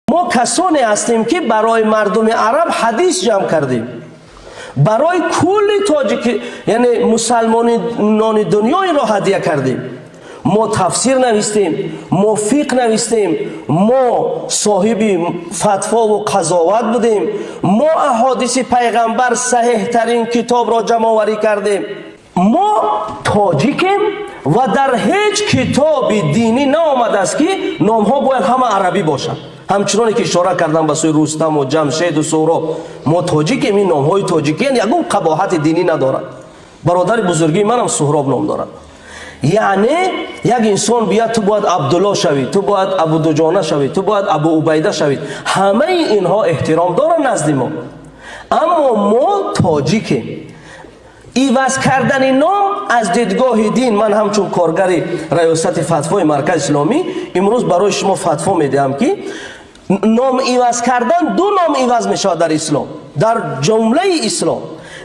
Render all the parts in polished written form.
ما کسانی هستیم که برای مردم عرب حدیث جمع کردیم، برای کل تاجیک یعنی مسلمانان دنیای را هدیه کردیم. ما تفسیر نوشتیم، ما فقه نوشتیم، ما صاحب فتوا و قضاوت بودیم، ما احادیث پیغمبر صحیح ترین کتاب را جمع آوری کردیم. ما تاجیکیم و در هیچ کتاب دینی نآمده است که نام ها باید همه عربی باشد. همچنانی که اشاره کردم به سوی رستم و جمشید و سهراب، ما تاجیکیم. این نام های تاجیکی یکم قباحت دینی ندارد. برادر بزرگی منم سهراب نام دارد. یعنی یک انسان بیاد تو باید عبدالله شوید، تو باید ابو دجانه شوید، تو باید ابو عبیده شوید، همه اینها احترام دارن نزد ما. اما ما تاجیکیم. ایواز کردن نام از دیدگاه دین، من همچون کارگر ریاست فتوای مرکز اسلامی امروز برای شما فتوا میدم که نام ایواز کردن دو نام ایواز میشه در اسلام، در جمله اسلام.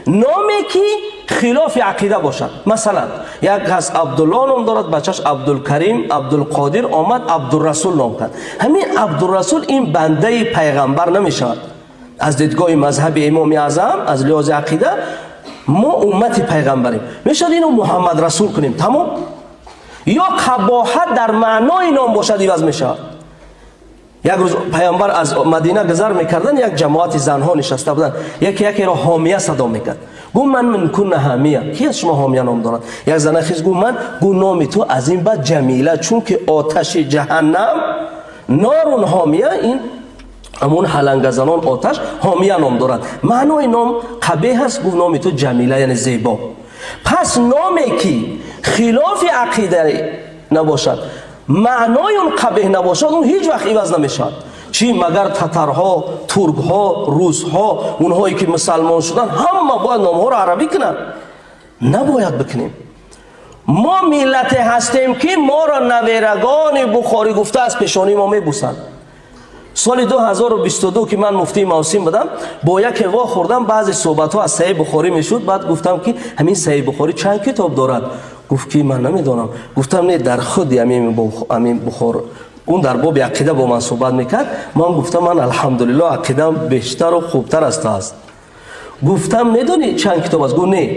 نامی که خلاف عقیده باشد. مثلا یک هست عبدالله نام دارد، بچهش عبدالکریم، عبدالقادر آمد عبدالرسول نام کرد. همین عبدالرسول این بنده پیغمبر نمیشود از دیدگاه مذهب امام اعظم. از لحاظ عقیده ما امت پیغمبریم، میشد اینو محمد رسول کنیم تمام. یا قباحت در معنای نام باشد ایواز میشود. یک روز پیامبر از مدینه گذر میکردن، یک جماعت زنها نشسته بودن، یکی را حامیه صدا میکرد. گفت من کن حامیه. کی از شما حامیه نام دارد؟ یک زن خیز گفت من. گفت نام تو از این بعد جمیله، چون که آتش جهنم نارون حامیه، این همون حلنگ زنان آتش حامیه نام دارد. معنای نام قبیح است. گفت نام تو جمیله یعنی زیبا. پس نامی که خلاف عقیده نباشد، معنای اون قبیح نباشد، اون هیچ وقت عوض نمیشد. چی مگر تترها، ترکها، روسها، اونهایی که مسلمان شدن همه باید نامها رو عربی کنن؟ نباید بکنیم. ما ملت هستیم که ما را نویرگان بخاری گفته از پیشانی ما میبوسند. سال 2022 که من مفتی موسیم بودم، با یک وا خوردم، بعضی صحبت ها از صحیح بخاری میشد. بعد گفتم که همین صحیح بخاری چند کتاب دارد؟ گفت که من نمیدونم. گفتم نه، در خود همین بخار اون در باب عقیده با من صحبت میکرد. من گفتم من الحمدلله عقیدم بیشتر و خوبتر از تو است. گفتم میدونی چند کتاب است؟ گفت نه.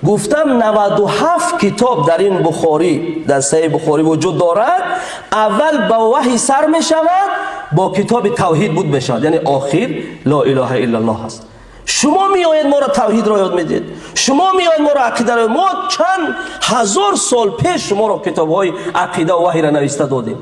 گفتم 97 کتاب در این بخاری، در صحیح بخاری وجود دارد. اول با وحی سر میشود، با کتاب توحید بود میشود، یعنی آخر لا اله الا الله هست. شما میآیید ما را توحید را یاد میدید، شما میآیید ما را عقیده را. ما چند هزار سال پیش شما را کتاب های عقیده و وحی را نوشته دادیم.